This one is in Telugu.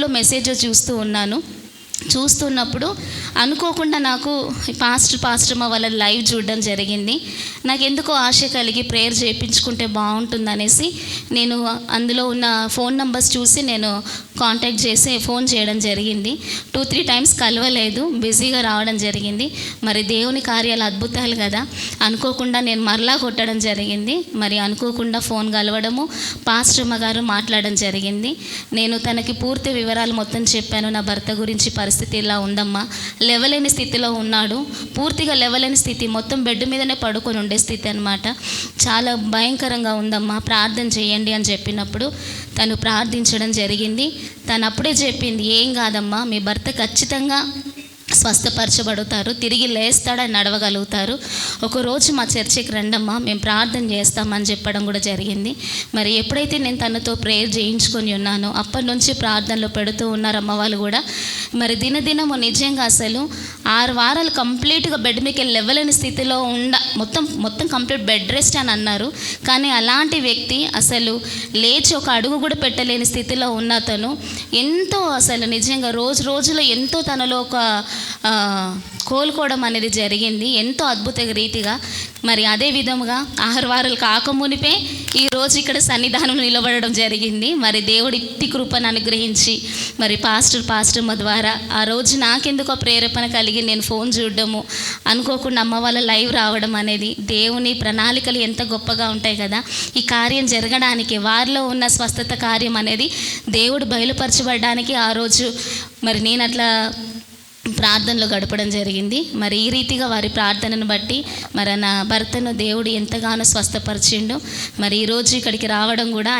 లో మెసేజ్ చూస్తూ ఉన్నాను. చూస్తున్నప్పుడు అనుకోకుండా నాకు పాస్టర్ వాళ్ళ లైవ్ చూడడం జరిగింది. నాకు ఎందుకో ఆశ కలిగి ప్రేయర్ చేయించుకుంటే బాగుంటుందనేసి నేను అందులో ఉన్న ఫోన్ నంబర్స్ చూసి నేను కాంటాక్ట్ చేసి ఫోన్ చేయడం జరిగింది. 2-3 టైమ్స్ కలవలేదు, బిజీగా రావడం జరిగింది. మరి దేవుని కార్యాలు అద్భుతాలు కదా, అనుకోకుండా నేను మరలా కొట్టడం జరిగింది. మరి అనుకోకుండా ఫోన్ కలవడము, పాస్టర్ గారు మాట్లాడడం జరిగింది. నేను తనకి పూర్తి వివరాలు మొత్తం చెప్పాను. నా భర్త గురించి పరిస్థితి ఇలా ఉందమ్మా, లేవలేని స్థితిలో ఉన్నాడు, పూర్తిగా లేవలేని స్థితి, మొత్తం బెడ్ మీదనే పడుకొని ఉండే స్థితి అనమాట. చాలా భయంకరంగా ఉందమ్మా, ప్రార్థన చేయండి అని చెప్పినప్పుడు తను ప్రార్థించడం జరిగింది. తను అప్పుడే చెప్పింది, ఏం కాదమ్మా, మీ భర్త ఖచ్చితంగా స్వస్థపరచబడతారు, తిరిగి లేస్తాడని నడవగలుగుతారు, ఒకరోజు మా చర్చికి రండమ్మా, మేము ప్రార్థన చేస్తామని చెప్పడం కూడా జరిగింది. మరి ఎప్పుడైతే నేను తనతో ప్రేయర్ చేయించుకొని ఉన్నానో అప్పటి నుంచి ప్రార్థనలో పెడుతూ ఉన్నారు అమ్మ వాళ్ళు కూడా. మరి దినదినము నిజంగా అసలు 6 వారాలు కంప్లీట్గా బెడ్ మీదకి లేవలేని స్థితిలో మొత్తం కంప్లీట్ బెడ్ రెస్ట్ అని అన్నారు. కానీ అలాంటి వ్యక్తి అసలు లేచి ఒక అడుగు కూడా పెట్టలేని స్థితిలో ఉన్న తను ఎంతో అసలు నిజంగా రోజులో ఎంతో తనలో ఒక కోలుకోవడం అనేది జరిగింది, ఎంతో అద్భుత రీతిగా. మరి అదే విధముగా 6 వారాలు కాకమునిపే ఈరోజు ఇక్కడ సన్నిధానం నిలబడడం జరిగింది. మరి దేవుడి ఇట్టి కృపను అనుగ్రహించి మరి పాస్టర్ ద్వారా ఆ రోజు నాకెందుకో ప్రేరేపణ కలిగి నేను ఫోన్ చూడడము, అనుకోకుండా అమ్మ వాళ్ళ లైవ్ రావడం అనేది, దేవుని ప్రణాళికలు ఎంత గొప్పగా ఉంటాయి కదా. ఈ కార్యం జరగడానికి, వారిలో ఉన్న స్వస్థత కార్యం అనేది దేవుడు బయలుపరచబడడానికి ఆ రోజు మరి నేను అట్లా ప్రార్థనలో గడపడం జరిగింది. మరి ఈ రీతిగా వారి ప్రార్థనను బట్టి మరి నా భర్తను దేవుడు ఎంతగానో స్వస్థపరిచిండు. మరి ఈరోజు ఇక్కడికి రావడం కూడా